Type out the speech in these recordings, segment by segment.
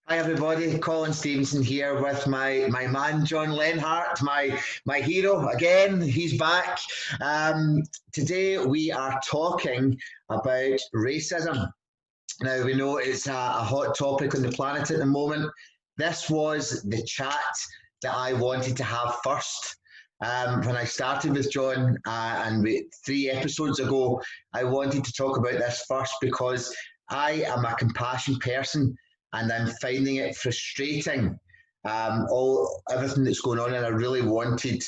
Hi everybody, Colin Stevenson here with my man John Lenhart, my hero again. He's back. Today we are talking about racism. Now we know it's a hot topic on the planet at the moment. This was the chat that I wanted to have first. When I started with John and 3 episodes ago, I wanted to talk about this first because I am a compassion person and I'm finding it frustrating. Everything that's going on, and I really wanted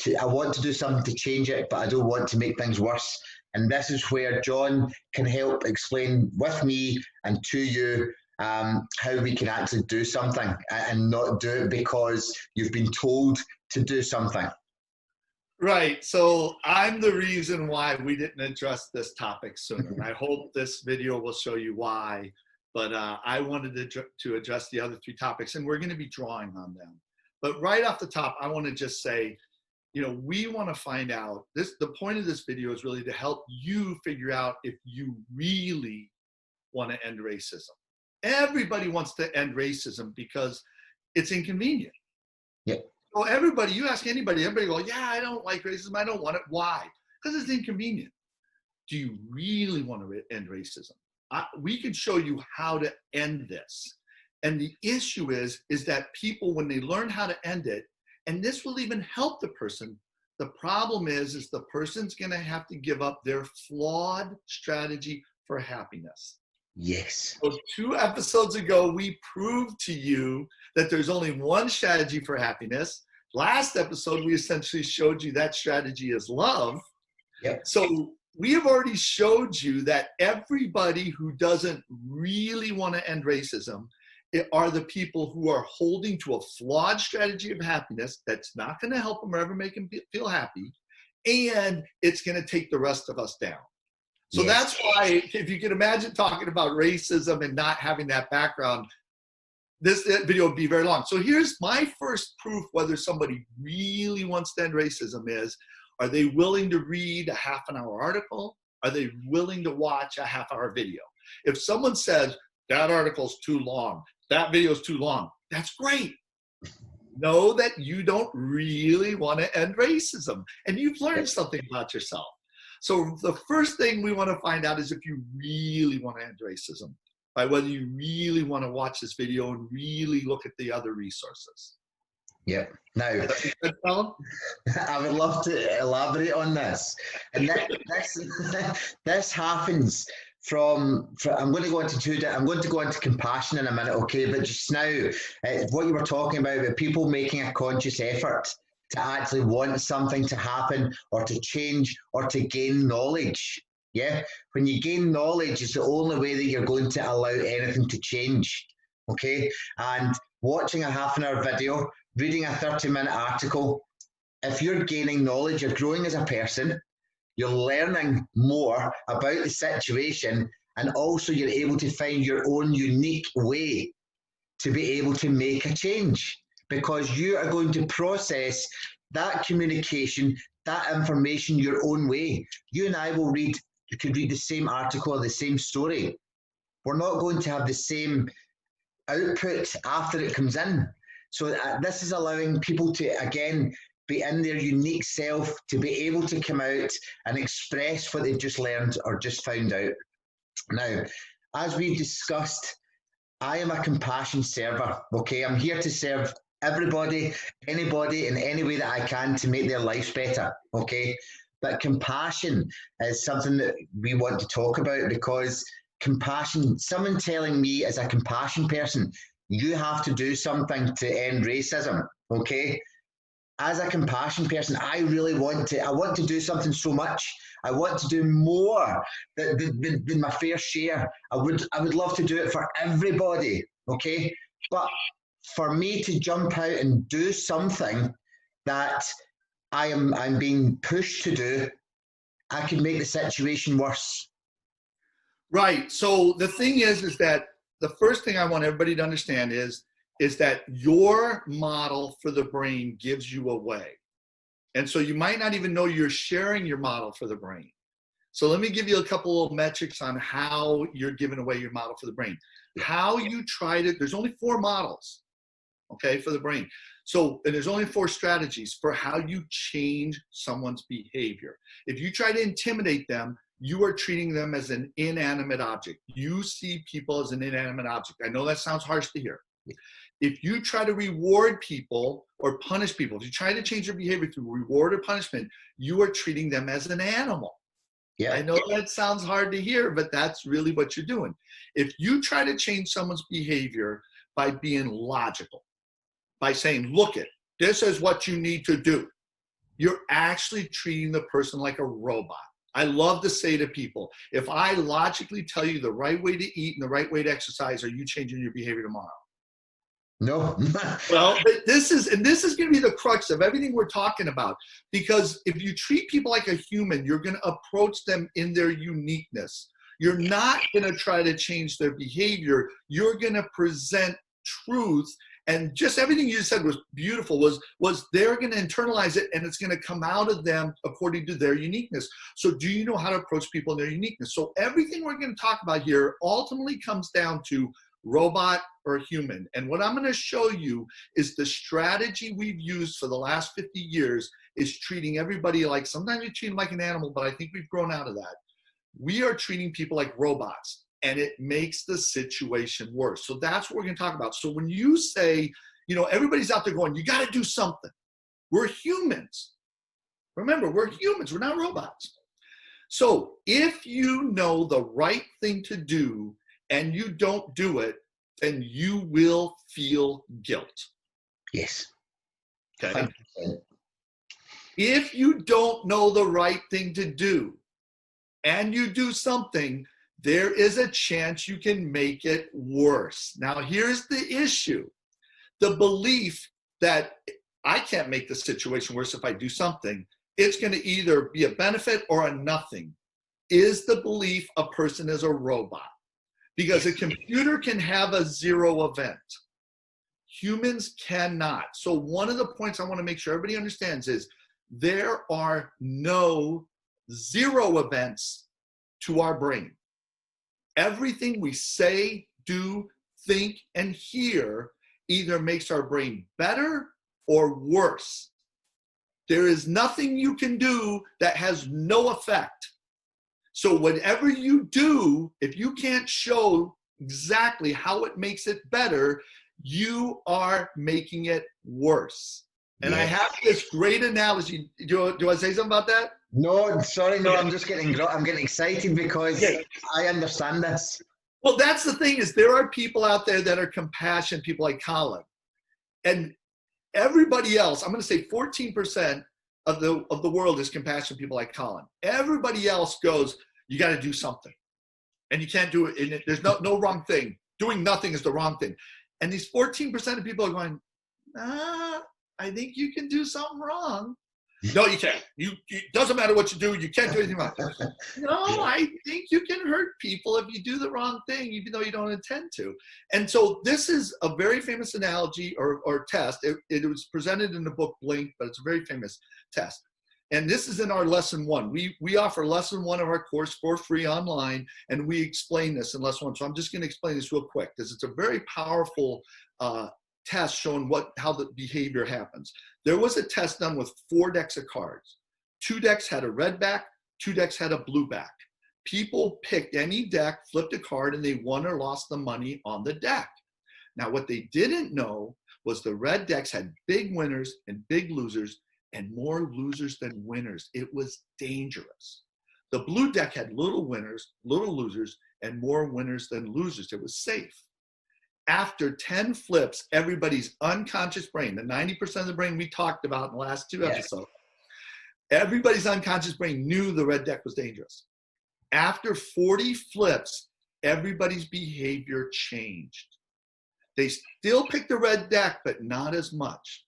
to. I want to do something to change it, but I don't want to make things worse. And this is where John can help explain with me and to you how we can actually do something and not do it because you've been told to do something. Right. So I'm the reason why we didn't address this topic sooner. I hope this video will show you why. But I wanted to address the other 3 topics, and we're going to be drawing on them. But right off the top, I want to just say, we want to find out this. The point of this video is really to help you figure out if you really want to end racism. Everybody wants to end racism because it's inconvenient. Yeah. So everybody, you ask anybody, everybody go, yeah, I don't like racism. I don't want it. Why? Because it's inconvenient. Do you really want to end racism? We can show you how to end this. And the issue is that people, when they learn how to end it, and this will even help the person, the problem is the person's going to have to give up their flawed strategy for happiness. Yes. So 2 episodes ago, we proved to you that there's only one strategy for happiness. Last episode, we essentially showed you that strategy is love. Yep. So we have already showed you that everybody who doesn't really want to end racism are the people who are holding to a flawed strategy of happiness that's not going to help them or ever make them feel happy, and it's going to take the rest of us down. So Yes. That's why, if you can imagine talking about racism and not having that background, this video would be very long. So here's my first proof whether somebody really wants to end racism is, are they willing to read a half-an-hour article? Are they willing to watch a half-hour video? If someone says, that article's too long, that video's too long, that's great. Know that you don't really want to end racism, and you've learned something about yourself. So the first thing we want to find out is if you really want to end racism, by whether you really want to watch this video and really look at the other resources. Yep. Now, I would love to elaborate on this. And this happens from I'm going to go into I'm going to go into compassion in a minute, okay? But just now, what you were talking about people making a conscious effort to actually want something to happen or to change or to gain knowledge. Yeah, when you gain knowledge, it's the only way that you're going to allow anything to change. Okay, and watching a half-an-hour video, reading a 30-minute article, if you're gaining knowledge, you're growing as a person, you're learning more about the situation, and also you're able to find your own unique way to be able to make a change, because you are going to process that communication, that information your own way. You and I could read the same article or the same story. We're not going to have the same output after it comes in. So this is allowing people to, again, be in their unique self, to be able to come out and express what they've just learned or just found out. Now, as we've discussed, I am a compassion server, okay? I'm here to serve everybody, anybody, in any way that I can to make their lives better, okay? But compassion is something that we want to talk about, because compassion, someone telling me as a compassion person, you have to do something to end racism, okay? As a compassion person, I want to do something so much. I want to do more than my fair share. I would love to do it for everybody, okay? But for me to jump out and do something that I'm being pushed to do, I could make the situation worse. Right. So the thing is that the first thing I want everybody to understand is that your model for the brain gives you away. And so you might not even know you're sharing your model for the brain. So let me give you a couple of metrics on how you're giving away your model for the brain. how you try to, there's only 4 models, okay, for the brain. So, and there's only 4 strategies for how you change someone's behavior. If you try to intimidate them, you are treating them as an inanimate object. You see people as an inanimate object. I know that sounds harsh to hear. If you try to reward people or punish people, if you try to change their behavior through reward or punishment, you are treating them as an animal. Yeah. I know that sounds hard to hear, but that's really what you're doing. If you try to change someone's behavior by being logical, by saying, look it, this is what you need to do, you're actually treating the person like a robot. I love to say to people, if I logically tell you the right way to eat and the right way to exercise, are you changing your behavior tomorrow? No. Well, this is going to be the crux of everything we're talking about. Because if you treat people like a human, you're going to approach them in their uniqueness. You're not going to try to change their behavior. You're going to present truth. And just everything you said was beautiful, was they're going to internalize it and it's going to come out of them according to their uniqueness. So do you know how to approach people in their uniqueness? So everything we're going to talk about here ultimately comes down to robot or human. And what I'm going to show you is the strategy we've used for the last 50 years is treating everybody like, sometimes you treat them like an animal, but I think we've grown out of that. We are treating people like robots, and it makes the situation worse. So that's what we're going to talk about. So when you say, you know, everybody's out there going, you got to do something. We're humans. Remember, we're humans. We're not robots. So if you know the right thing to do and you don't do it, then you will feel guilt. Yes. Okay. 100%. If you don't know the right thing to do and you do something, there is a chance you can make it worse. Now, here's the issue. The belief that I can't make the situation worse if I do something, it's going to either be a benefit or a nothing, is the belief a person is a robot. Because a computer can have a 0 event. Humans cannot. So one of the points I want to make sure everybody understands is there are no 0 events to our brain. Everything we say, do, think, and hear either makes our brain better or worse. There is nothing you can do that has no effect. So whatever you do, if you can't show exactly how it makes it better, you are making it worse. And I have this great analogy. Do I say something about that? No, sorry, no, I'm getting excited because I understand this. Well, that's the thing, is there are people out there that are compassionate, people like Colin. And everybody else, I'm going to say 14% of the world is compassionate people like Colin. Everybody else goes, you got to do something. And you can't do it. And there's no wrong thing. Doing nothing is the wrong thing. And these 14% of people are going, nah, I think you can do something wrong. No, you can't. It doesn't matter what you do. You can't do anything wrong. No, I think you can hurt people if you do the wrong thing, even though you don't intend to. And so this is a very famous analogy or test. It was presented in the book Blink, but it's a very famous test. And this is in our lesson 1. We offer lesson 1 of our course for free online, and we explain this in lesson 1. So I'm just going to explain this real quick because it's a very powerful test showing how the behavior happens. There was a test done with 4 decks of cards. 2 decks had a red back, 2 decks had a blue back. People picked any deck, flipped a card, and they won or lost the money on the deck. Now, what they didn't know was the red decks had big winners and big losers, and more losers than winners. It was dangerous. The blue deck had little winners, little losers, and more winners than losers. It was safe. After 10 flips, everybody's unconscious brain, the 90% of the brain we talked about in the last 2 episodes, everybody's unconscious brain knew the red deck was dangerous. After 40 flips, everybody's behavior changed. They still picked the red deck, but not as much.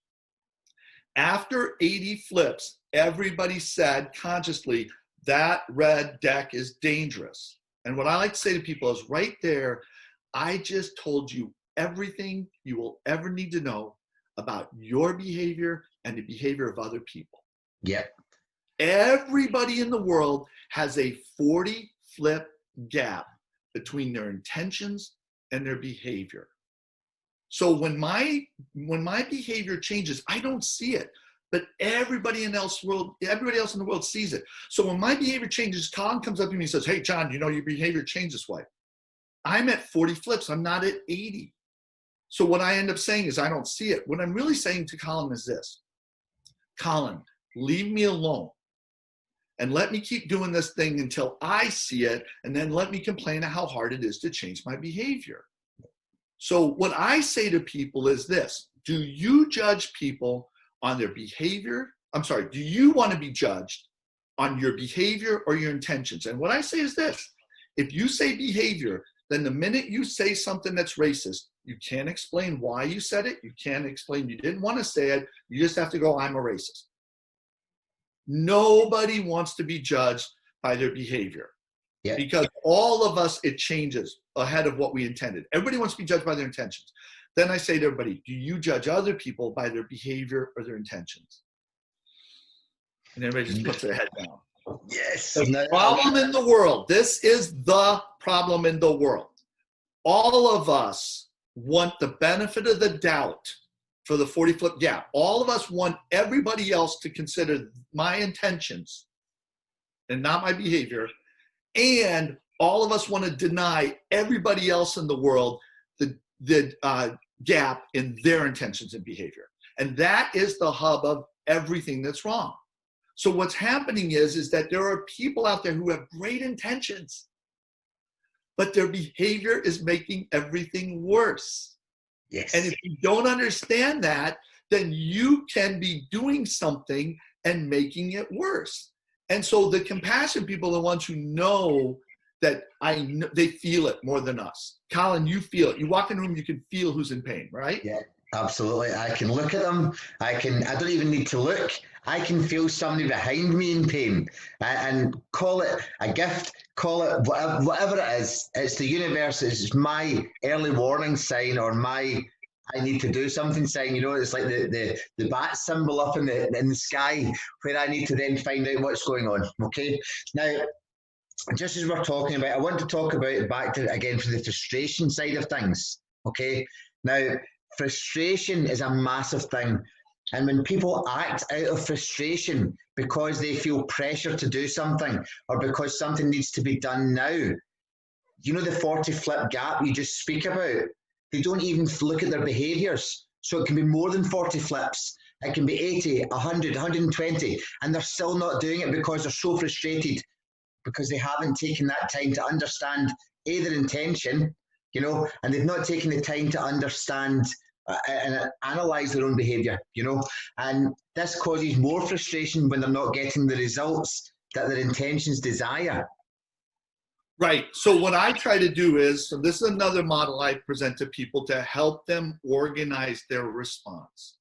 After 80 flips, everybody said consciously, that red deck is dangerous. And what I like to say to people is right there, I just told you everything you will ever need to know about your behavior and the behavior of other people. Yep. Everybody in the world has a 40 flip gap between their intentions and their behavior. So when my behavior changes, I don't see it, but everybody else in the world sees it. So when my behavior changes, Colin comes up to me and says, "Hey, John, you know, your behavior changed this way." I'm at 40 flips. I'm not at 80. So what I end up saying is I don't see it. What I'm really saying to Colin is this: Colin, leave me alone and let me keep doing this thing until I see it, and then let me complain how hard it is to change my behavior. So what I say to people is this: do you judge people on their behavior? I'm sorry, do you want to be judged on your behavior or your intentions? And what I say is this: if you say behavior, then the minute you say something that's racist, you can't explain why you said it. You can't explain you didn't want to say it. You just have to go, "I'm a racist." Nobody wants to be judged by their behavior. Yeah. Because all of us, it changes ahead of what we intended. Everybody wants to be judged by their intentions. Then I say to everybody, do you judge other people by their behavior or their intentions? And everybody just puts their head down. Yes. The problem in the world, this is the problem in the world. All of us want the benefit of the doubt for the 40 flip gap. All of us want everybody else to consider my intentions and not my behavior. And all of us want to deny everybody else in the world the gap in their intentions and behavior. And that is the hub of everything that's wrong. So what's happening is that there are people out there who have great intentions, but their behavior is making everything worse. Yes. And if you don't understand that, then you can be doing something and making it worse. And so the compassion people are the ones who know that they feel it more than us. Colin, you feel it. You walk in the room, you can feel who's in pain, right? Yeah, absolutely. I can look at them. I don't even need to look. I can feel somebody behind me in pain, and call it a gift, call it whatever it is. It's the universe. It's my early warning sign, or my I need to do something sign. You know, it's like the bat symbol up in the sky, where I need to then find out what's going on. Okay, now, just as we're talking about, I want to talk about it back to again for the frustration side of things. Okay, now frustration is a massive thing. And when people act out of frustration because they feel pressure to do something, or because something needs to be done now, you know, the 40 flip gap you just speak about, they don't even look at their behaviors. So it can be more than 40 flips. It can be 80, 100, 120, and they're still not doing it because they're so frustrated, because they haven't taken that time to understand their intention, you know, and they've not taken the time to understand and analyze their own behavior, you know, and this causes more frustration when they're not getting the results that their intentions desire. Right. So what I try to do is, so this is another model I present to people to help them organize their response.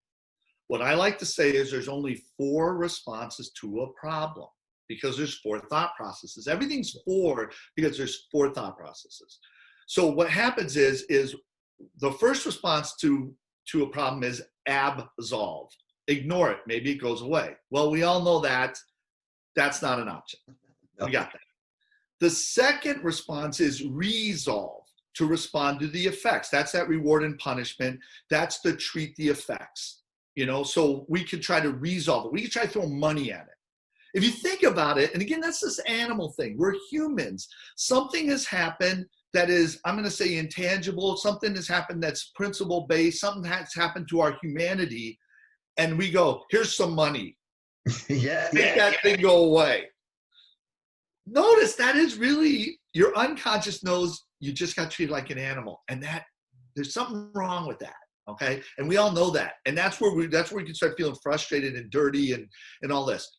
What I like to say is there's only 4 responses to a problem, because there's 4 thought processes. Everything's 4 because there's 4 thought processes. So what happens is the first response to a problem is absolve. Ignore it. Maybe it goes away. Well, we all know that that's not an option. We got that. The second response is resolve, to respond to the effects. That's that reward and punishment. That's the treat the effects. You know, so we could try to resolve it. We could try to throw money at it. If you think about it, and again, that's this animal thing. We're humans. Something has happened that is, I'm going to say, intangible. Something has happened that's principle-based. Something has happened to our humanity. And we go, here's some money. Make that thing go away. Notice that is really, your unconscious knows you just got treated like an animal. And that there's something wrong with that. Okay. And we all know that. And that's where we can start feeling frustrated and dirty and all this.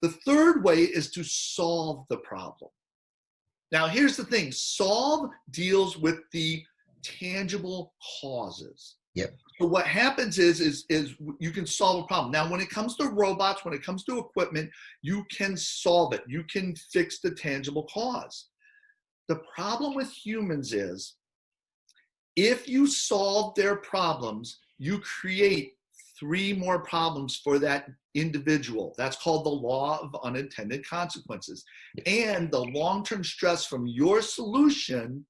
The third way is to solve the problem. Now, here's the thing. Solve deals with the tangible causes. Yep. So what happens is you can solve a problem. Now, when it comes to robots, when it comes to equipment, you can solve it. You can fix the tangible cause. The problem with humans is, if you solve their problems, you create 3 more problems for that individual. That's called the law of unintended consequences. And the long-term stress from your solution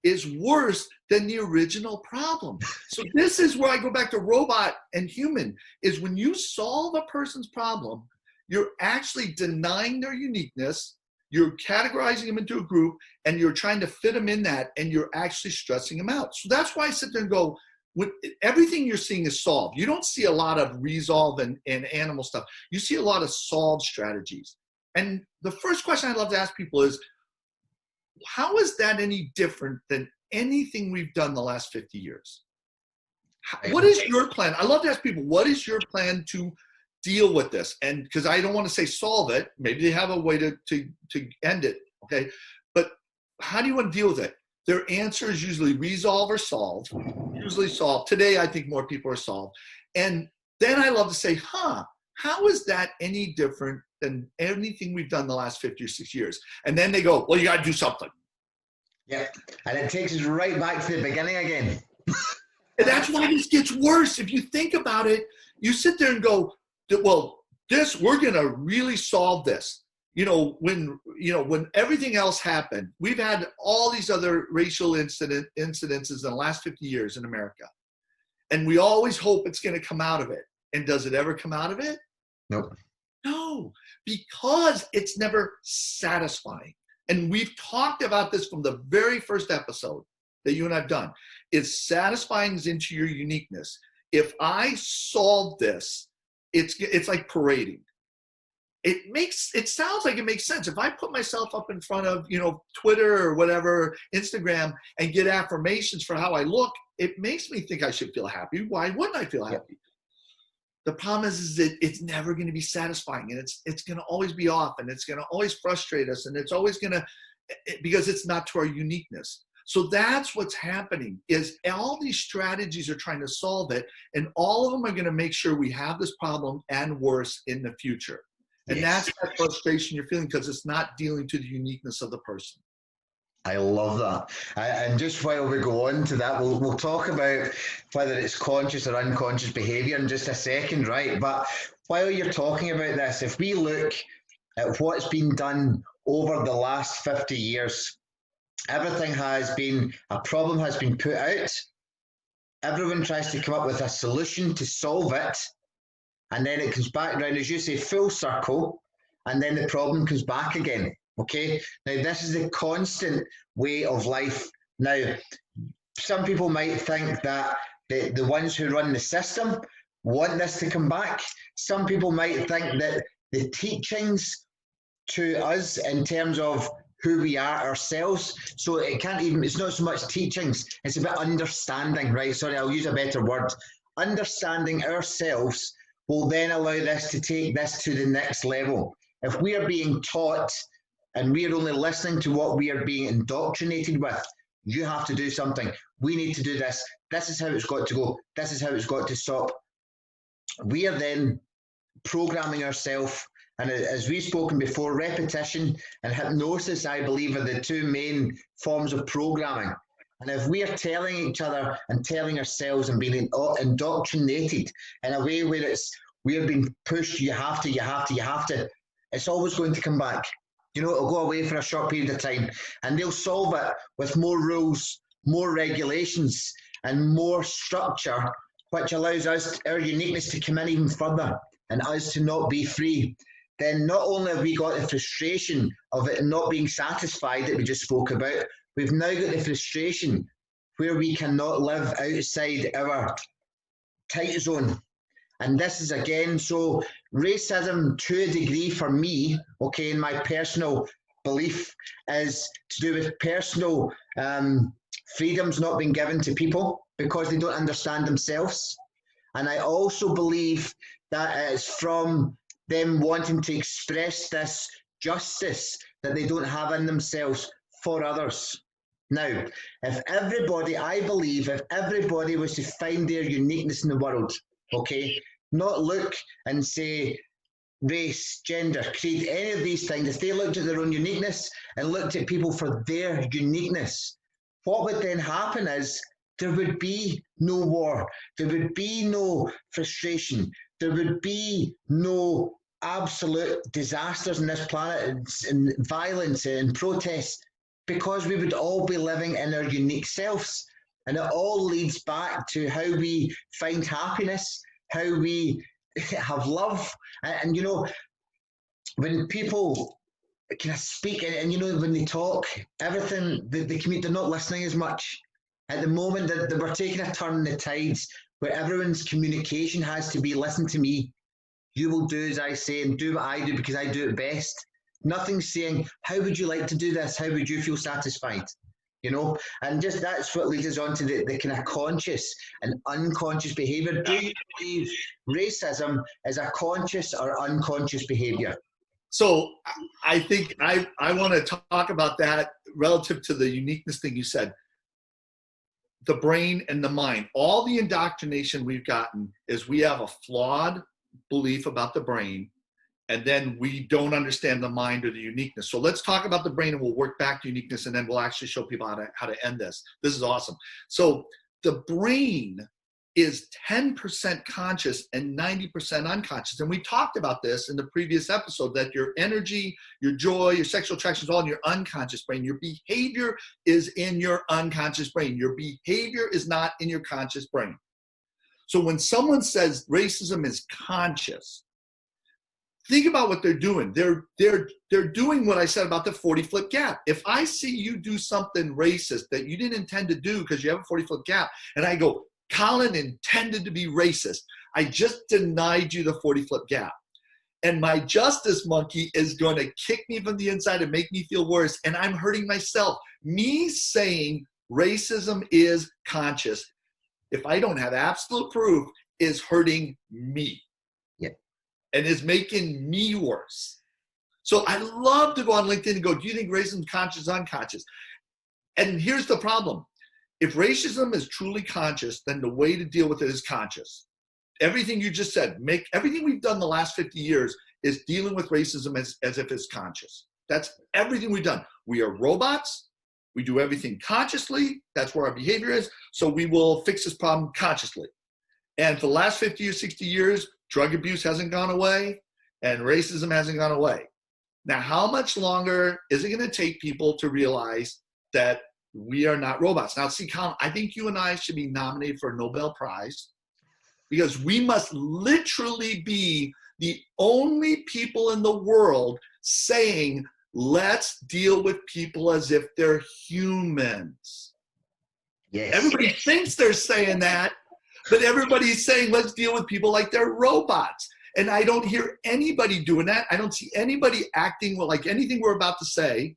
is worse than the original problem. So this is where I go back to robot and human, is when you solve a person's problem, you're actually denying their uniqueness, you're categorizing them into a group, and you're trying to fit them in that, and you're actually stressing them out. So that's why I sit there and go, when everything you're seeing is solved. You don't see a lot of resolve and animal stuff. You see a lot of solved strategies. And the first question I'd love to ask people is, how is that any different than anything we've done the last 50 years? What is your plan? I love to ask people, what is your plan to deal with this? And because I don't want to say solve it, maybe they have a way to end it, okay? But how do you want to deal with it? Their answer is usually resolve or solve, usually solve. Today, I think more people are solved. And then I love to say, how is that any different than anything we've done the last 50 or 60 years? And then they go, well, you got to do something. Yeah, and it takes us right back to the beginning again. And that's why this gets worse. If you think about it, you sit there and go, well, we're going to really solve this. When everything else happened, we've had all these other racial incidences in the last 50 years in America. And we always hope it's going to come out of it. And does it ever come out of it? Nope. No, because it's never satisfying. And we've talked about this from the very first episode that you and I've done. It's satisfying into your uniqueness. If I solve this, it's like parading. It sounds like it makes sense. If I put myself up in front of, Twitter or whatever, Instagram, and get affirmations for how I look, it makes me think I should feel happy. Why wouldn't I feel happy? The problem is that it's never going to be satisfying, and it's going to always be off, and it's going to always frustrate us, and it's always going to, because it's not to our uniqueness. So that's what's happening, is all these strategies are trying to solve it, and all of them are going to make sure we have this problem and worse in the future. And that's that frustration you're feeling, because it's not dealing to the uniqueness of the person. I love that. And just while we go on to that, we'll talk about whether it's conscious or unconscious behavior in just a second, right? But while you're talking about this, if we look at what's been done over the last 50 years, everything a problem has been put out. Everyone tries to come up with a solution to solve it. And then it comes back around, as you say, full circle, and then the problem comes back again. Okay, now this is the constant way of life. Now, some people might think that the ones who run the system want this to come back. Some people might think that the teachings to us in terms of who we are ourselves, so it's not so much teachings, it's about understanding, right? Sorry, I'll use a better word. Understanding ourselves will then allow this to take this to the next level. If we are being taught and we are only listening to what we are being indoctrinated with, you have to do something. We need to do this. This is how it's got to go. This is how it's got to stop. We are then programming ourselves. And as we've spoken before, repetition and hypnosis, I believe, are the two main forms of programming. And if we are telling each other and telling ourselves and being indoctrinated in a way where we're being pushed, you have to, it's always going to come back. It'll go away for a short period of time, and they'll solve it with more rules, more regulations, and more structure, which allows our uniqueness to come in even further and us to not be free. Then not only have we got the frustration of it not being satisfied that we just spoke about, we've now got the frustration where we cannot live outside our tight zone. And this is again, so racism to a degree for me, okay, in my personal belief, is to do with personal freedoms not being given to people because they don't understand themselves. And I also believe that it's from them wanting to express this justice that they don't have in themselves for others. Now, if everybody was to find their uniqueness in the world, okay, not look and say race, gender, creed, any of these things, if they looked at their own uniqueness and looked at people for their uniqueness, what would then happen is there would be no war, there would be no frustration, there would be no absolute disasters on this planet and violence and protests. because we would all be living in our unique selves. And it all leads back to how we find happiness, how we have love. And you know, when people kind of speak and you know, when they talk, everything, they're not listening as much. At the moment, that we're taking a turn in the tides where everyone's communication has to be, listen to me, you will do as I say and do what I do because I do it best. Nothing's saying, how would you like to do this? How would you feel satisfied? You know, and just that's what leads us on to the kind of conscious and unconscious behavior. Do you believe racism is a conscious or unconscious behavior? So I think I want to talk about that relative to the uniqueness thing you said. The brain and the mind. All the indoctrination we've gotten is we have a flawed belief about the brain, and then we don't understand the mind or the uniqueness. So let's talk about the brain and we'll work back to uniqueness, and then we'll actually show people how to end this. This is awesome. So the brain is 10% conscious and 90% unconscious. And we talked about this in the previous episode, that your energy, your joy, your sexual attraction is all in your unconscious brain. Your behavior is in your unconscious brain. Your behavior is not in your conscious brain. So when someone says racism is conscious, think about what they're doing. They're doing what I said about the 40-foot gap. If I see you do something racist that you didn't intend to do because you have a 40-foot gap, and I go, Colin intended to be racist, I just denied you the 40-foot gap. And my justice monkey is going to kick me from the inside and make me feel worse, and I'm hurting myself. Me saying racism is conscious, if I don't have absolute proof, is hurting me. And is making me worse. So I love to go on LinkedIn and go, do you think racism is conscious or unconscious? And here's the problem. If racism is truly conscious, then the way to deal with it is conscious. Everything you just said, everything we've done the last 50 years is dealing with racism as if it's conscious. That's everything we've done. We are robots. We do everything consciously. That's where our behavior is. So we will fix this problem consciously. And for the last 50 or 60 years, drug abuse hasn't gone away and racism hasn't gone away. Now, how much longer is it going to take people to realize that we are not robots? Now, see, Colin, I think you and I should be nominated for a Nobel Prize because we must literally be the only people in the world saying, let's deal with people as if they're humans. Yes. Everybody thinks they're saying that, but everybody's saying, let's deal with people like they're robots. And I don't hear anybody doing that. I don't see anybody acting like anything we're about to say.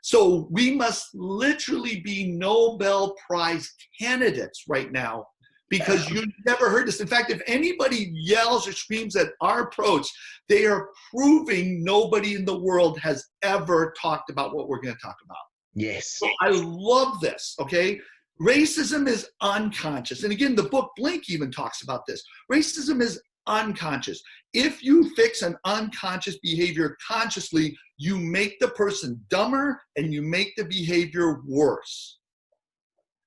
So we must literally be Nobel Prize candidates right now because you never heard this. In fact, if anybody yells or screams at our approach, they are proving nobody in the world has ever talked about what we're going to talk about. Yes. So I love this, okay? Racism is unconscious. And again, the book Blink even talks about this. Racism is unconscious. If you fix an unconscious behavior consciously, you make the person dumber and you make the behavior worse.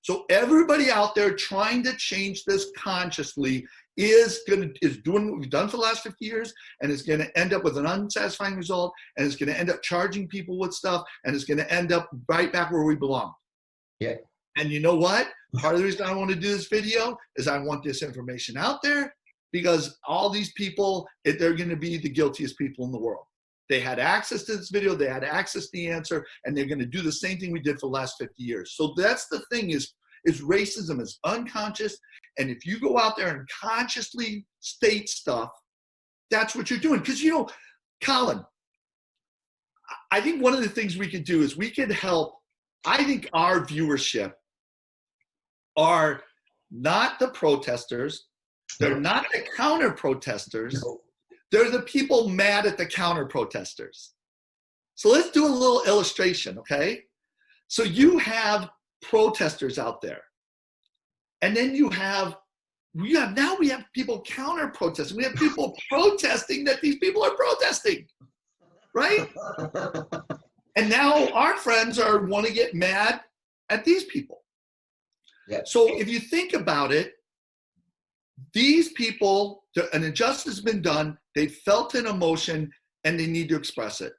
So everybody out there trying to change this consciously is doing what we've done for the last 50 years, and it's going to end up with an unsatisfying result, and it's going to end up charging people with stuff, and it's going to end up right back where we belong. Yeah. And you know what? Part of the reason I want to do this video is I want this information out there because all these people, they're going to be the guiltiest people in the world. They had access to this video, they had access to the answer, and they're going to do the same thing we did for the last 50 years. So that's the thing is racism is unconscious. And if you go out there and consciously state stuff, that's what you're doing. Because, you know, Colin, I think one of the things we could do is we could help. I think our viewership are not the protesters. They're not the counter protesters. They're the people mad at the counter protesters. So let's do a little illustration, okay? So you have protesters out there. And then now we have people counter protesting. We have people protesting that these people are protesting, right? And now our friends want to get mad at these people. Yeah. So if you think about it, these people, an injustice has been done, they felt an emotion, and they need to express it.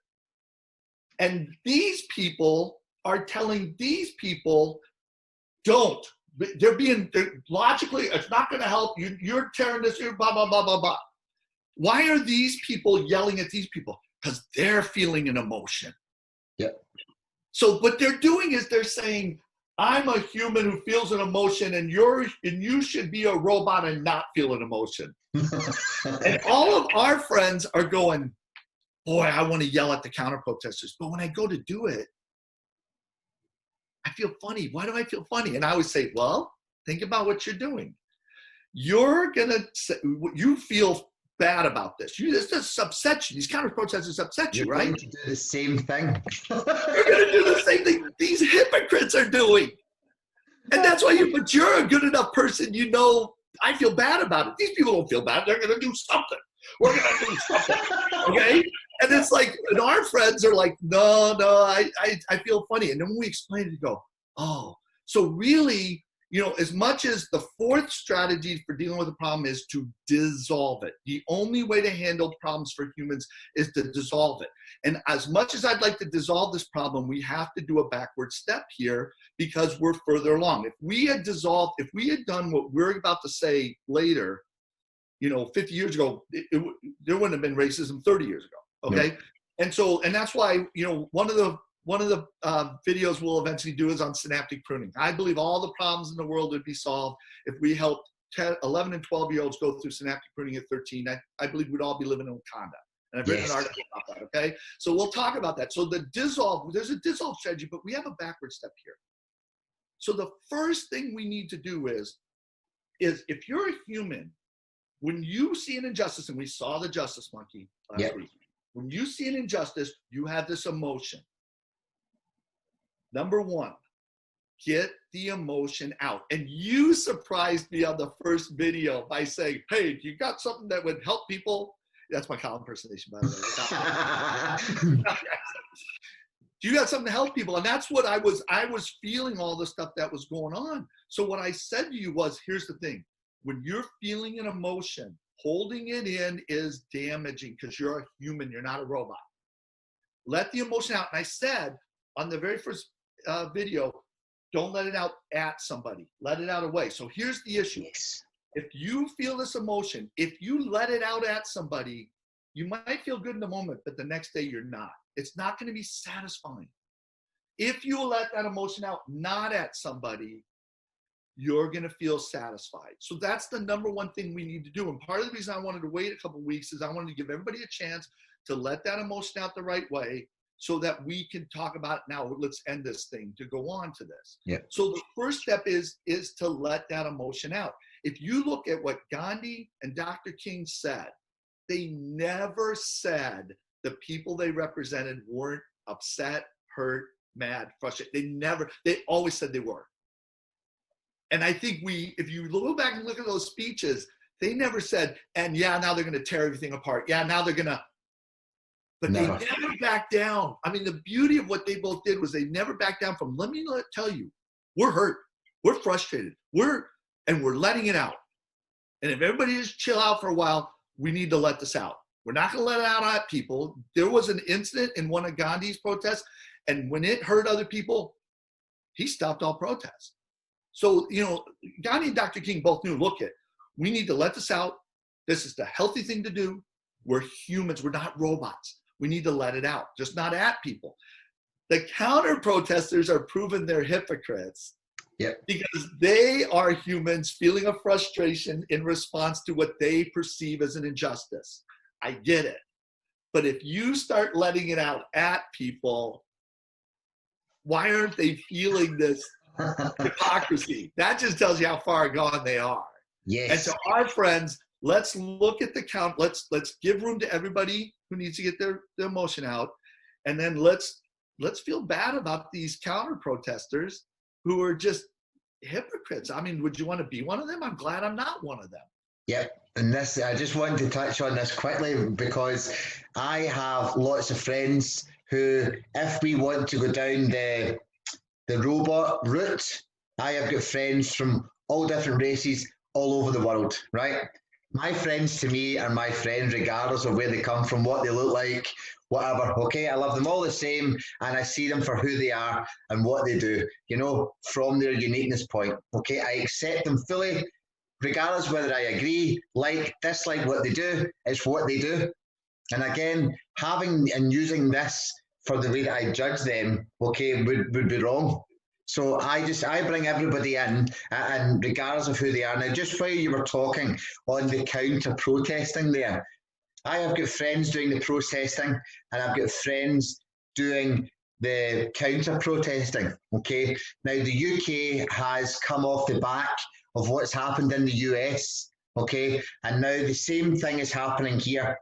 And these people are telling these people, don't. They're logically, it's not going to help you. You're tearing this, you're blah, blah, blah, blah, blah. Why are these people yelling at these people? Because they're feeling an emotion. Yep. So what they're doing is they're saying, I'm a human who feels an emotion, and you should be a robot and not feel an emotion. And all of our friends are going, boy, I want to yell at the counter protesters. But when I go to do it, I feel funny. Why do I feel funny? And I always say, well, think about what you're doing. You're going to say, you feel bad about this. This upsets you. These counter protesters upset you, right? You're going to do the same thing. You're going to do the same thing these hypocrites are doing. And that's why but you're a good enough person, you know, I feel bad about it. These people don't feel bad. They're going to do something. We're going to do something. Okay? And it's like, and our friends are like, no, I feel funny. And then when we explain it, you go, oh, so really, you know, as much as the fourth strategy for dealing with a problem is to dissolve it. The only way to handle problems for humans is to dissolve it. And as much as I'd like to dissolve this problem, we have to do a backward step here because we're further along. If we had done what we're about to say later, you know, 50 years ago, there wouldn't have been racism 30 years ago. Okay. No. And that's why, you know, one of the videos we'll eventually do is on synaptic pruning. I believe all the problems in the world would be solved if we helped 11 and 12-year-olds go through synaptic pruning at 13. I believe we'd all be living in Wakanda. And I've written an article about that, okay? So we'll talk about that. So there's a dissolve strategy, but we have a backward step here. So the first thing we need to do is if you're a human, when you see an injustice, and we saw the justice monkey last week, when you see an injustice, you have this emotion. Number one, get the emotion out. And you surprised me on the first video by saying, hey, you got something that would help people? That's my Colin impersonation, by the way. You got something to help people. And that's what I was feeling all the stuff that was going on. So what I said to you was, here's the thing. When you're feeling an emotion, holding it in is damaging because you're a human, you're not a robot. Let the emotion out. And I said on the very first video, don't let it out at somebody. Let it out away. So here's the issue. If you feel this emotion, if you let it out at somebody, you might feel good in the moment, but the next day you're not. It's not going to be satisfying. If you let that emotion out not at somebody, you're going to feel satisfied. So that's the number one thing we need to do. And part of the reason I wanted to wait a couple of weeks is I wanted to give everybody a chance to let that emotion out the right way so that we can talk about, now let's end this thing, to go on to this. Yeah. So the first step is to let that emotion out. If you look at what Gandhi and Dr. King said, they never said the people they represented weren't upset, hurt, mad, frustrated. They always said they were. And I think if you go back and look at those speeches, they never said, and yeah, now they're going to tear everything apart. Yeah, now they're going to, but they never backed down. I mean, the beauty of what they both did was they never backed down from, let me tell you, we're hurt, we're frustrated, and we're letting it out. And if everybody just chill out for a while, we need to let this out. We're not going to let it out at people. There was an incident in one of Gandhi's protests, and when it hurt other people, he stopped all protests. So, you know, Gandhi and Dr. King both knew, look, we need to let this out. This is the healthy thing to do. We're humans. We're not robots. We need to let it out, just not at people. The counter protesters are proven they're hypocrites. Yep. Because they are humans feeling a frustration in response to what they perceive as an injustice. I get it. But if you start letting it out at people, why aren't they feeling this hypocrisy? That just tells you how far gone they are. Yes. And so our friends, let's look at the count. Let's give room to everybody who needs to get their emotion out. And then let's feel bad about these counter protesters who are just hypocrites. I mean, would you want to be one of them? I'm glad I'm not one of them. Yep. And I just wanted to touch on this quickly because I have lots of friends who, if we want to go down the robot route, I have got friends from all different races all over the world, right? My friends to me are my friends regardless of where they come from, what they look like, whatever. Okay, I love them all the same, and I see them for who they are and what they do, you know, from their uniqueness point. Okay, I accept them fully, regardless whether I agree, like, dislike what they do. It's what they do. And again, having and using this for the way that I judge them, okay, would be wrong. So I bring everybody in, and regardless of who they are. Now, just while you were talking on the counter protesting there, I have got friends doing the protesting, and I've got friends doing the counter protesting. Okay, now the UK has come off the back of what's happened in the US. Okay, and now the same thing is happening here.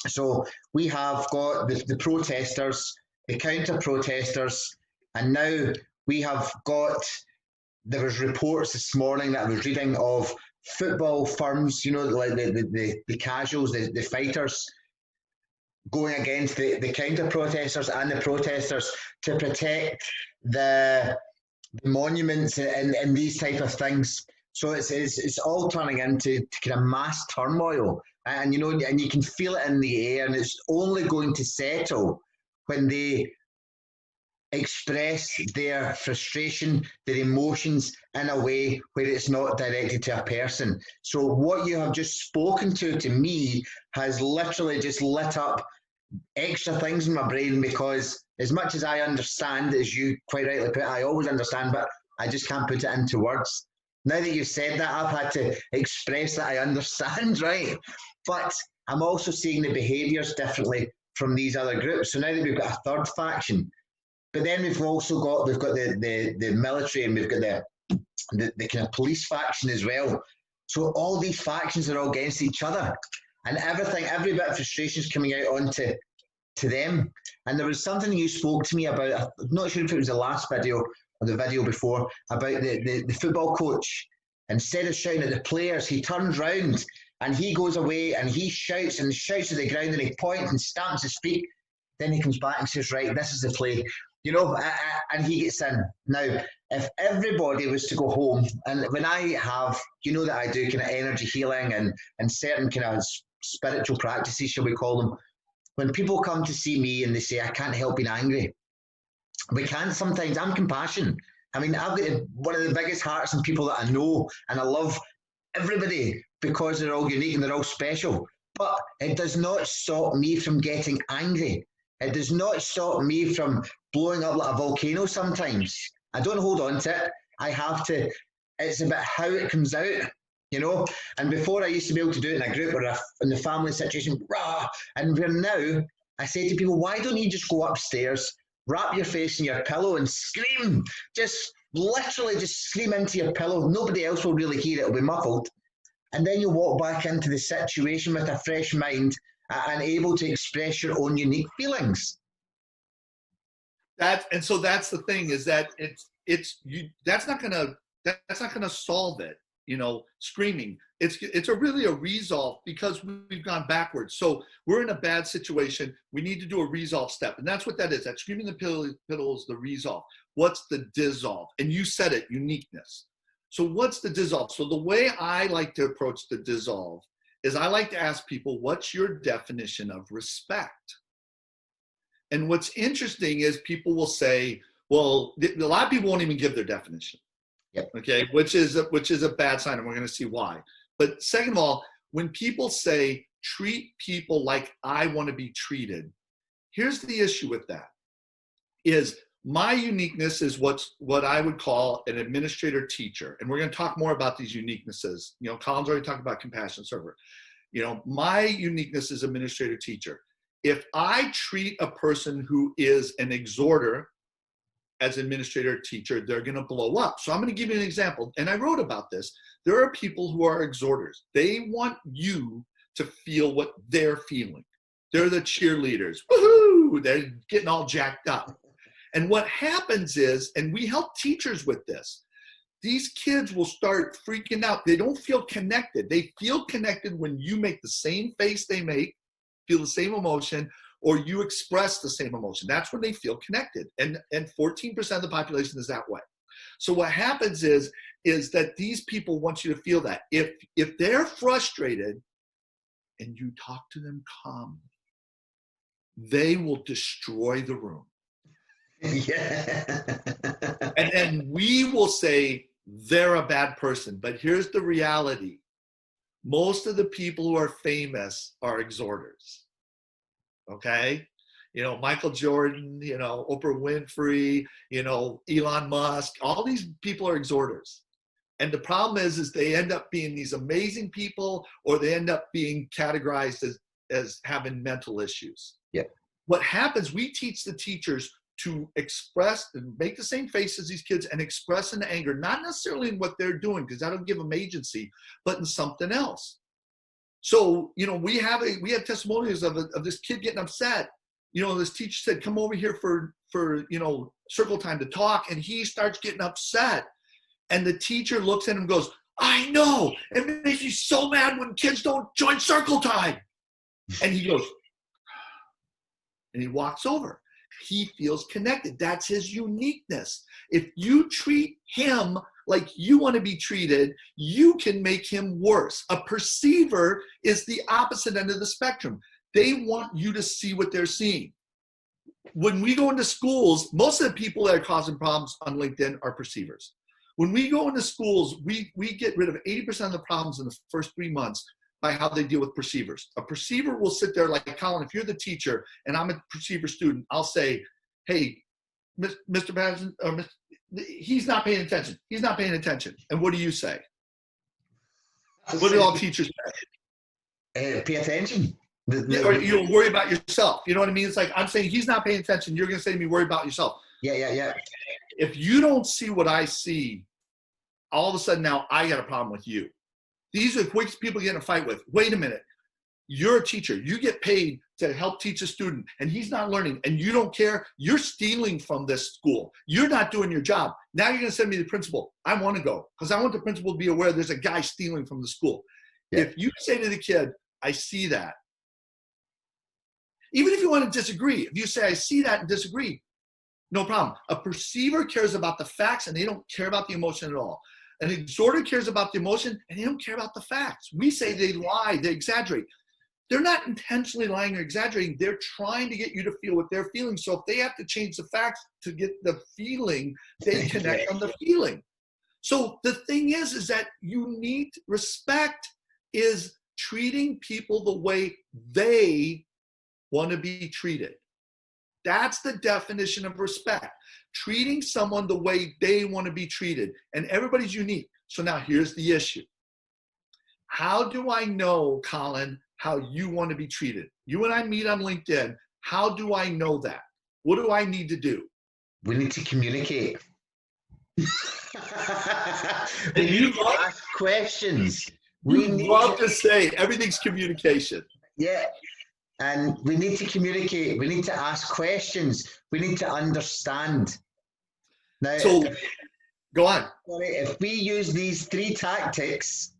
So we have got the protesters, the counter protesters, and now we have got, there was reports this morning that I was reading of football firms, you know, like the casuals, the fighters, going against the counter protesters and the protesters to protect the monuments and these type of things. So it's all turning into kind of mass turmoil, and you know, and you can feel it in the air, and it's only going to settle when they express their frustration, their emotions in a way where it's not directed to a person. So what you have just spoken to me has literally just lit up extra things in my brain, because as much as I understand, as you quite rightly put, I always understand, but I just can't put it into words. Now that you've said that, I've had to express that I understand, right? But I'm also seeing the behaviours differently from these other groups. So now that we've got a third faction, but then we've got the military, and we've got the kind of police faction as well. So all these factions are all against each other, and every bit of frustration is coming out onto them. And there was something you spoke to me about. I'm not sure if it was the last video or the video before, about the football coach. Instead of shouting at the players, he turns round and he goes away and he shouts and shouts to the ground, and he points and stamps his feet. Then he comes back and says, right, this is the play, you know, and he gets in. Now, if everybody was to go home, and when I have, you know, that I do kind of energy healing and certain kind of spiritual practices, shall we call them, when people come to see me and they say, I can't help being angry, we can't sometimes. I'm compassion. I mean, I've got one of the biggest hearts in people that I know, and I love everybody because they're all unique and they're all special. But it does not stop me from getting angry. It does not stop me from blowing up like a volcano sometimes. I don't hold on to it. I have to, it's about how it comes out, you know. And before I used to be able to do it in a group or in the family situation, rah, and where now I say to people, why don't you just go upstairs, wrap your face in your pillow and scream? Just literally just scream into your pillow. Nobody else will really hear it. It'll be muffled. And then you walk back into the situation with a fresh mind and able to express your own unique feelings. And so that's the thing, is that that's not gonna solve it, you know, screaming. It's really a resolve, because we've gone backwards. So we're in a bad situation. We need to do a resolve step. And that's what that is. That screaming the pillow is the resolve. What's the dissolve? And you said it, uniqueness. So what's the dissolve? So the way I like to approach the dissolve is I like to ask people, what's your definition of respect? And what's interesting is people will say, well, a lot of people won't even give their definition. Yep. Okay, which is a bad sign, and we're going to see why. But second of all, when people say treat people like I want to be treated, here's the issue with that: is my uniqueness is what I would call an administrator teacher, and we're going to talk more about these uniquenesses. You know, Colin's already talked about compassion server. You know, my uniqueness is administrator teacher. If I treat a person who is an exhorter as administrator teacher, they're going to blow up. So I'm going to give you an example. And I wrote about this. There are people who are exhorters. They want you to feel what they're feeling. They're the cheerleaders. Woohoo! They're getting all jacked up. And what happens is, and we help teachers with this, these kids will start freaking out. They don't feel connected. They feel connected when you make the same face they make, feel the same emotion, or you express the same emotion. That's when they feel connected. And 14% of the population is that way. So what happens is is that these people want you to feel that. If they're frustrated and you talk to them calmly, they will destroy the room. Yeah. And then we will say they're a bad person. But here's the reality. Most of the people who are famous are exhorters. Okay? You know, Michael Jordan, you know, Oprah Winfrey, you know, Elon Musk, all these people are exhorters. And the problem is they end up being these amazing people, or they end up being categorized as having mental issues. Yeah. What happens, we teach the teachers to express and make the same face as these kids and express an anger, not necessarily in what they're doing, because that'll give them agency, but in something else. So, you know, we have testimonials of this kid getting upset. You know, this teacher said, come over here for, you know, circle time to talk. And he starts getting upset. And the teacher looks at him and goes, I know, it makes me so mad when kids don't join circle time. And he goes, and he walks over. He feels connected. That's his uniqueness. If you treat him like you want to be treated, you can make him worse. A perceiver is the opposite end of the spectrum. They want you to see what they're seeing. When we go into schools, most of the people that are causing problems on LinkedIn are perceivers. When we go into schools, we get rid of 80% of the problems in the first 3 months by how they deal with perceivers. A perceiver will sit there like, Colin, if you're the teacher and I'm a perceiver student, I'll say, hey, Mr. Patterson, or he's not paying attention. He's not paying attention. And what do you say? What do all teachers say? Pay attention. Or you'll worry about yourself. You know what I mean? It's like, I'm saying he's not paying attention. You're going to say to me, worry about yourself. Yeah. If you don't see what I see, all of a sudden now I got a problem with you. These are quick people get in a fight with. Wait a minute. You're a teacher. You get paid to help teach a student, and he's not learning, and you don't care. You're stealing from this school. You're not doing your job. Now you're going to send me to the principal. I want to go because I want the principal to be aware there's a guy stealing from the school. Yeah. If you say to the kid, I see that, even if you want to disagree, if you say, I see that and disagree, no problem. A perceiver cares about the facts, and they don't care about the emotion at all. An exhorter cares about the emotion, and they don't care about the facts. We say they lie, they exaggerate. They're not intentionally lying or exaggerating. They're trying to get you to feel what they're feeling. So if they have to change the facts to get the feeling, they connect on the feeling. So the thing is that you need respect is treating people the way they want to be treated. That's the definition of respect. Treating someone the way they want to be treated. And everybody's unique. So now here's the issue. How do I know, Colin, how you want to be treated? You and I meet on LinkedIn. How do I know that? What do I need to do? We need to communicate. We And need to ask questions. We love to say everything's communication. Yeah. And we need to communicate. We need to ask questions. We need to understand. Now, so, go on. If we use these 3 tactics,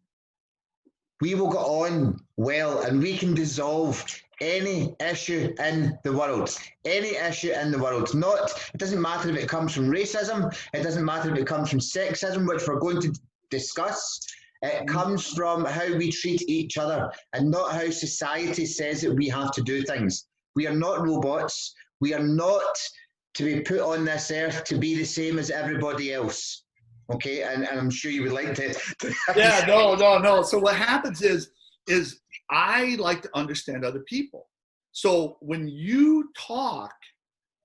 we will get on well, and we can dissolve any issue in the world. Any issue in the world. It doesn't matter if it comes from racism. It doesn't matter if it comes from sexism, which we're going to discuss. It comes from how we treat each other and not how society says that we have to do things. We are not robots. We are not to be put on this earth to be the same as everybody else. Okay, and I'm sure you would like to. Yeah, no. So what happens is I like to understand other people. So when you talk,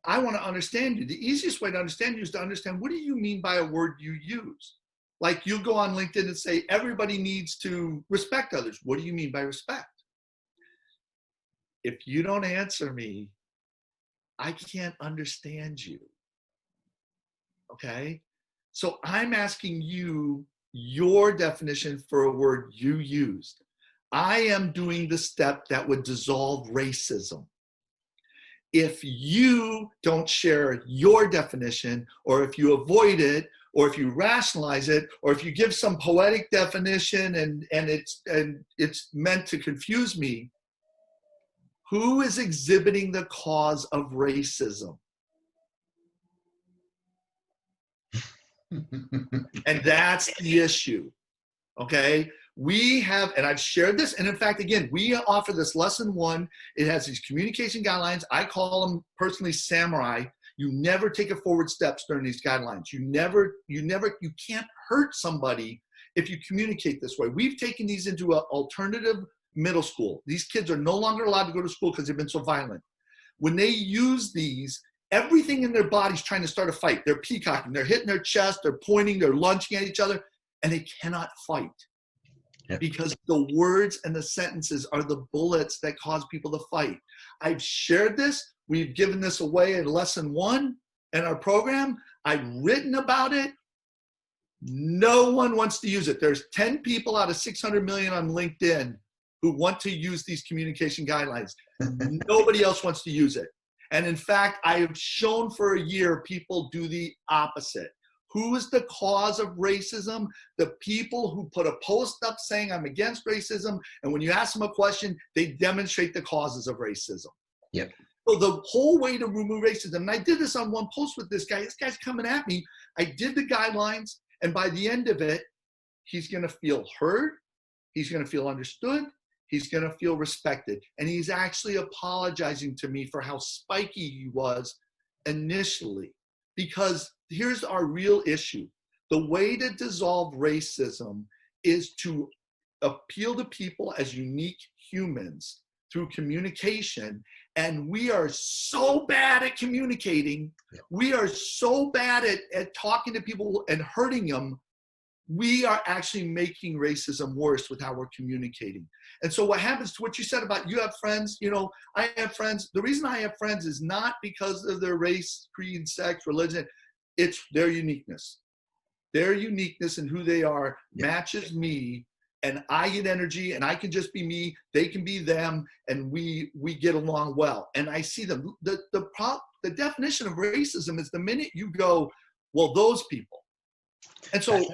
I want to understand you. The easiest way to understand you is to understand, what do you mean by a word you use? Like you go on LinkedIn and say, everybody needs to respect others. What do you mean by respect? If you don't answer me, I can't understand you. Okay? So I'm asking you your definition for a word you used. I am doing the step that would dissolve racism. If you don't share your definition, or if you avoid it, or if you rationalize it, or if you give some poetic definition and it's meant to confuse me, who is exhibiting the cause of racism? And that's the issue. Okay. We have, and I've shared this. And in fact, again, we offer this lesson 1. It has these communication guidelines. I call them personally samurai. You never take a forward steps during these guidelines. You can't hurt somebody if you communicate this way. We've taken these into an alternative middle school. These kids are no longer allowed to go to school because they've been so violent. When they use these, everything in their body's trying to start a fight. They're peacocking, they're hitting their chest, they're pointing, they're lunging at each other, and they cannot fight. Yep. Because the words and the sentences are the bullets that cause people to fight. I've shared this. We've given this away in lesson 1 in our program. I've written about it. No one wants to use it. There's 10 people out of 600 million on LinkedIn who want to use these communication guidelines. Nobody else wants to use it. And in fact, I have shown for a year people do the opposite. Who is the cause of racism? The people who put a post up saying I'm against racism, and when you ask them a question, they demonstrate the causes of racism. Yep. So the whole way to remove racism, and I did this on one post with this guy. This guy's coming at me. I did the guidelines, and by the end of it, he's going to feel heard. He's going to feel understood. He's going to feel respected. And he's actually apologizing to me for how spiky he was initially. Because here's our real issue. The way to dissolve racism is to appeal to people as unique humans through communication. And we are so bad at communicating. We are so bad at talking to people and hurting them. We are actually making racism worse with how we're communicating. And so what happens to what you said about you have friends, I have friends. The reason I have friends is not because of their race, creed, sex, religion. It's their uniqueness. Their uniqueness and who they are matches me, and I get energy, and I can just be me. They can be them, and we get along well. And I see them. The definition of racism is the minute you go, well, those people. And so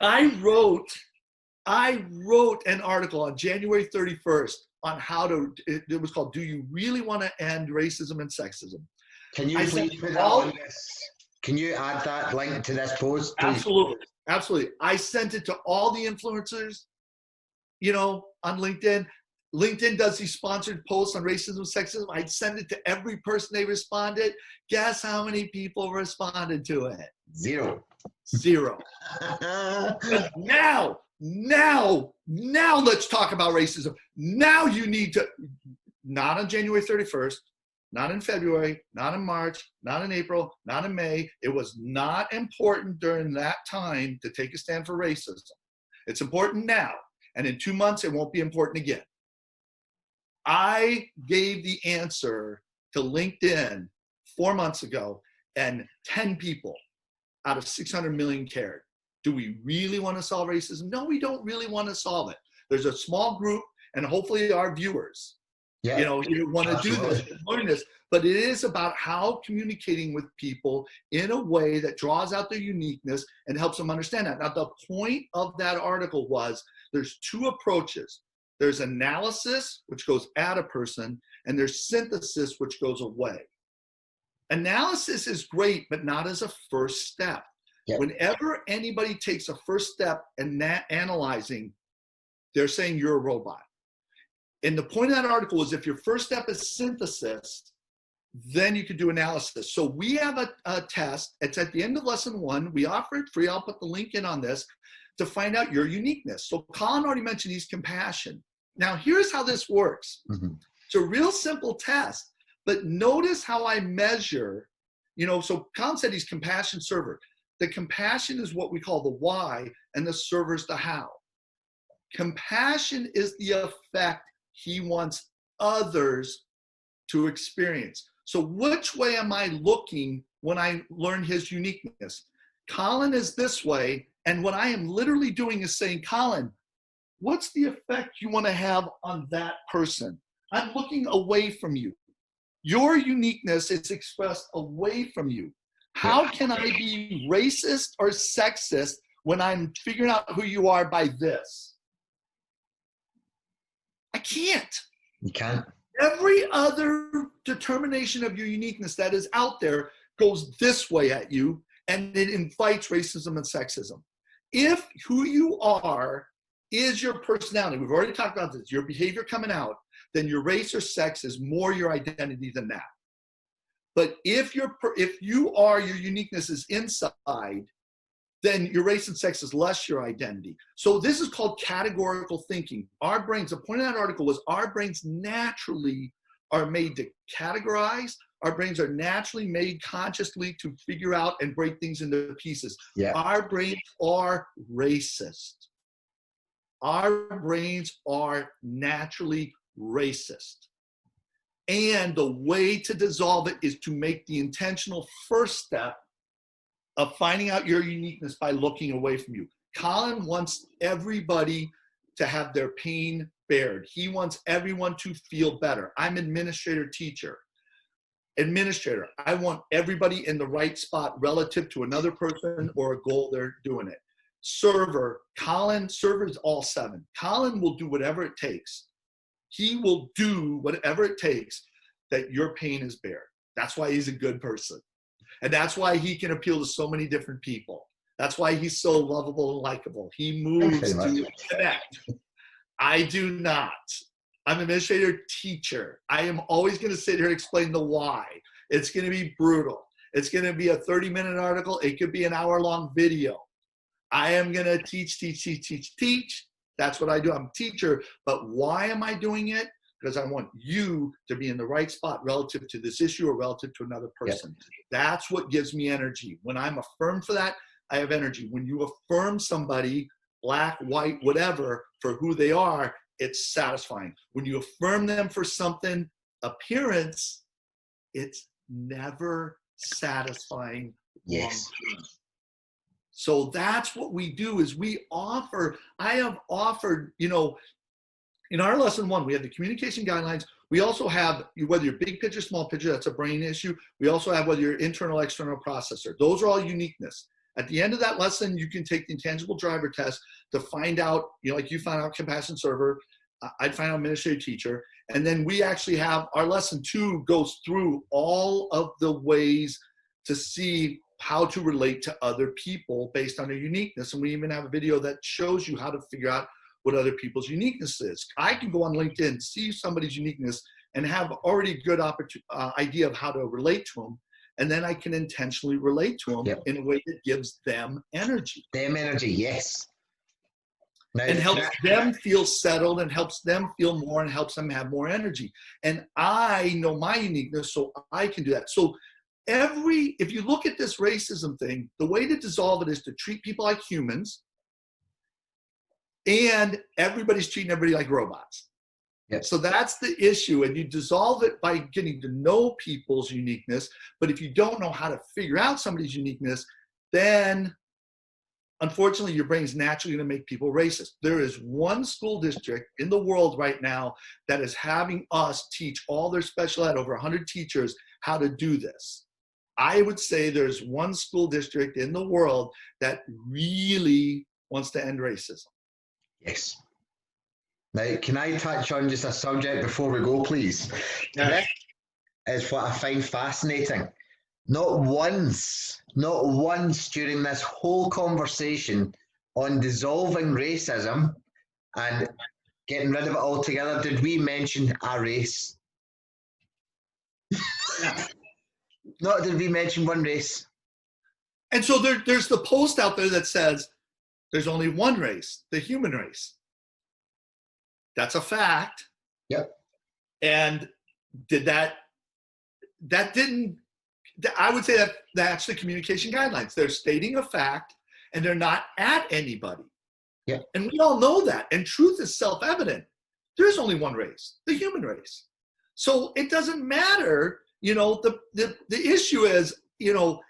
I wrote an article on January 31st on how to, it was called, Do You Really Want to End Racism and Sexism? Can you please put that on this? Can you add that link to this post, please? Absolutely. Absolutely. I sent it to all the influencers, on LinkedIn. LinkedIn does these sponsored posts on racism, sexism. I'd send it to every person they responded. Guess how many people responded to it? Zero. Now let's talk about racism. Now you need to, not on January 31st, not in February, not in March, not in April, not in May. It was not important during that time to take a stand for racism. It's important now. And in 2 months, it won't be important again. I gave the answer to LinkedIn 4 months ago, and 10 people out of 600 million cared. Do we really want to solve racism? No, we don't really want to solve it. There's a small group, and hopefully our viewers, you want to do this, learn this. But it is about how communicating with people in a way that draws out their uniqueness and helps them understand that. Now, the point of that article was there's 2 approaches. There's analysis, which goes at a person, and there's synthesis, which goes away. Analysis is great, but not as a first step. Yep. Whenever anybody takes a first step in analyzing, they're saying you're a robot. And the point of that article is if your first step is synthesis, then you can do analysis. So we have a test. It's at the end of lesson 1. We offer it free. I'll put the link in on this to find out your uniqueness. So Colin already mentioned he's compassion. Now, here's how this works. Mm-hmm. It's a real simple test, but notice how I measure, so Colin said he's compassion server. The compassion is what we call the why, and the server is the how. Compassion is the effect he wants others to experience. So which way am I looking when I learn his uniqueness? Colin is this way, and what I am literally doing is saying, Colin, what's the effect you want to have on that person? I'm looking away from you. Your uniqueness is expressed away from you. How can I be racist or sexist when I'm figuring out who you are by this? I can't. You can't. Every other determination of your uniqueness that is out there goes this way at you, and it invites racism and sexism. If who you are is your personality, we've already talked about this, your behavior coming out, then your race or sex is more your identity than that. But if you are, your uniqueness is inside, then your race and sex is less your identity. So this is called categorical thinking. Our brains, the point of that article was our brains naturally are made to categorize. Our brains are naturally made consciously to figure out and break things into pieces. Yeah. Our brains are racist. Our brains are naturally racist. And the way to dissolve it is to make the intentional first step of finding out your uniqueness by looking away from you. Colin wants everybody to have their pain bared. He wants everyone to feel better. I'm administrator, teacher. Administrator, I want everybody in the right spot relative to another person or a goal they're doing it. Server, Colin, server's all 7. Colin will do whatever it takes. He will do whatever it takes that your pain is bared. That's why he's a good person. And that's why he can appeal to so many different people. That's why he's so lovable and likable. He moves to connect. I do not. I'm an administrator, teacher. I am always going to sit here and explain the why. It's going to be brutal. It's going to be a 30-minute article. It could be an hour-long video. I am going to teach. That's what I do. I'm a teacher. But why am I doing it? Because I want you to be in the right spot relative to this issue or relative to another person. Yep. That's what gives me energy. When I'm affirmed for that, I have energy. When you affirm somebody, black, white, whatever, for who they are, it's satisfying. When you affirm them for something, appearance, it's never satisfying. Yes. So that's what we do is we offer, I have offered, you know, in our lesson 1, we have the communication guidelines. We also have, whether you're big picture, small picture, that's a brain issue. We also have whether you're internal, external processor. Those are all uniqueness. At the end of that lesson, you can take the intangible driver test to find out, you know, like you found out compassion server, I'd find out administrative teacher. And then we actually have our lesson 2 goes through all of the ways to see how to relate to other people based on their uniqueness. And we even have a video that shows you how to figure out what other people's uniqueness is. I can go on LinkedIn, see somebody's uniqueness, and have already a good idea of how to relate to them. And then I can intentionally relate to them in a way that gives them energy. Them energy, yes. Now, and helps them feel settled and helps them feel more and helps them have more energy. And I know my uniqueness, so I can do that. So if you look at this racism thing, the way to dissolve it is to treat people like humans, and everybody's treating everybody like robots. Yep. So that's the issue. And you dissolve it by getting to know people's uniqueness. But if you don't know how to figure out somebody's uniqueness, then unfortunately your brain's naturally going to make people racist. There is one school district in the world right now that is having us teach all their special ed, over 100 teachers, how to do this. I would say there's one school district in the world that really wants to end racism. Yes. Now, can I touch on just a subject before we go, please? Yeah. This is what I find fascinating. Not once during this whole conversation on dissolving racism and getting rid of it altogether did we mention a race. Yeah. Not did we mention one race. And so there's the post out there that says there's only one race, the human race. That's a fact. Yep. And I would say that that's the communication guidelines. They're stating a fact and they're not at anybody. Yep. And we all know that. And truth is self-evident. There's only one race, the human race. So it doesn't matter, you know, the issue is, you know,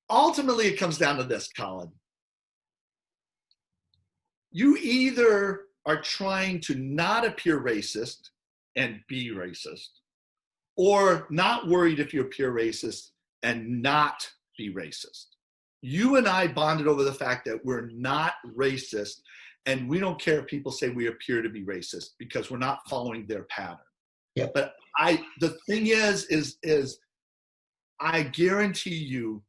ultimately it comes down to this, Colin. You either are trying to not appear racist and be racist, or not worried if you appear racist and not be racist. You and I bonded over the fact that we're not racist, and we don't care if people say we appear to be racist because we're not following their pattern. Yep. But the thing is I guarantee you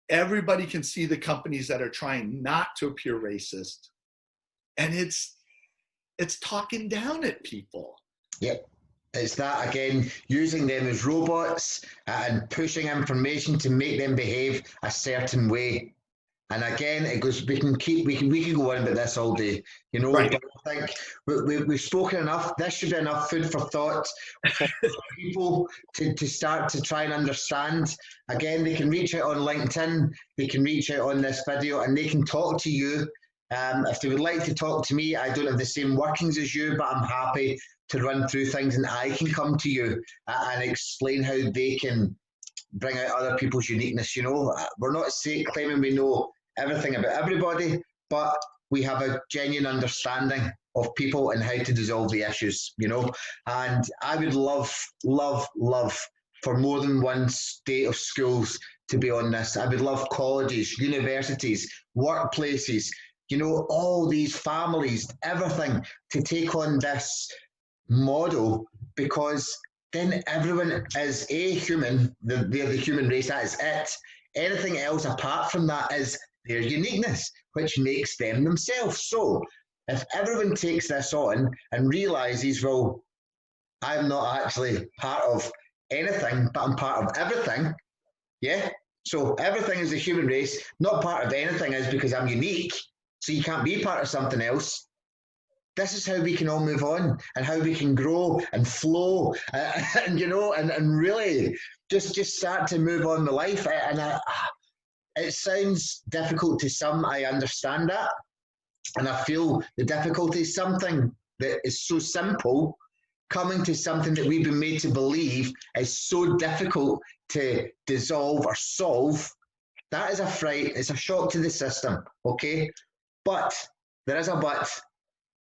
everybody can see the companies that are trying not to appear racist, and it's talking down at people. Yep. It's that again, using them as robots and pushing information to make them behave a certain way. And again, it goes. We can go on about this all day, you know. Right. But I think we've spoken enough. This should be enough food for thought for people to start to try and understand. Again, they can reach out on LinkedIn. They can reach out on this video, and they can talk to you. If they would like to talk to me, I don't have the same workings as you, but I'm happy to run through things, and I can come to you and explain how they can bring out other people's uniqueness. You know, we're not claiming we know everything about everybody, but we have a genuine understanding of people and how to dissolve the issues, you know. And I would love for more than one state of schools to be on this. I would love colleges, universities, workplaces, you know, all these families, everything to take on this model, because then everyone is a human. They're the human race. That is it. Anything else apart from that is their uniqueness, which makes them themselves. So if everyone takes this on and realizes, well, I'm not actually part of anything, but I'm part of everything. Yeah. So everything is the human race. Not part of anything is because I'm unique. So you can't be part of something else. This is how we can all move on, and how we can grow and flow, and you know, and really just start to move on with life. And it sounds difficult to some. I understand that, and I feel the difficulty is something that is so simple, coming to something that we've been made to believe is so difficult to dissolve or solve. That is a fright. It's a shock to the system. Okay, but there is a but.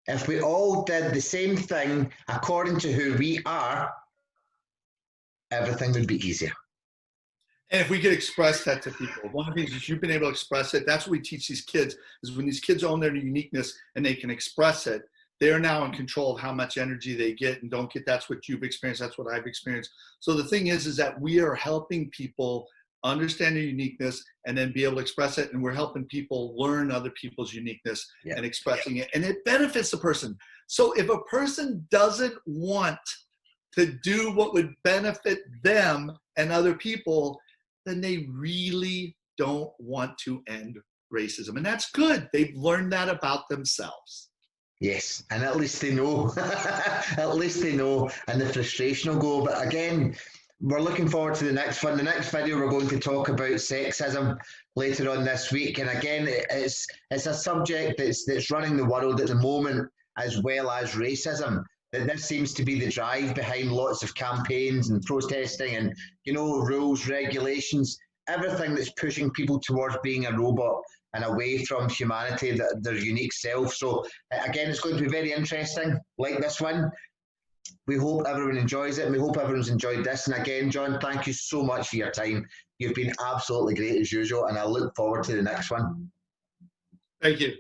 If we all did the same thing according to who we are, everything would be easier. And if we could express that to people, one of the things is you've been able to express it. That's what we teach these kids, is when these kids own their uniqueness and they can express it, they're now in control of how much energy they get and don't get. That's what you've experienced. That's what I've experienced. So the thing is that we are helping people understand their uniqueness and then be able to express it. And we're helping people learn other people's uniqueness and expressing it. And it benefits the person. So if a person doesn't want to do what would benefit them and other people, then they really don't want to end racism. And that's good. They've learned that about themselves. Yes, and at least they know. At least they know, and the frustration will go. But again, we're looking forward to the next one. The next video, we're going to talk about sexism later on this week. And again, it's a subject that's running the world at the moment, as well as racism. That this seems to be the drive behind lots of campaigns and protesting and, you know, rules, regulations, everything that's pushing people towards being a robot and away from humanity, their unique self. So again, it's going to be very interesting, like this one. We hope everyone enjoys it, and we hope everyone's enjoyed this. And again, John, thank you so much for your time. You've been absolutely great as usual, and I look forward to the next one. Thank you.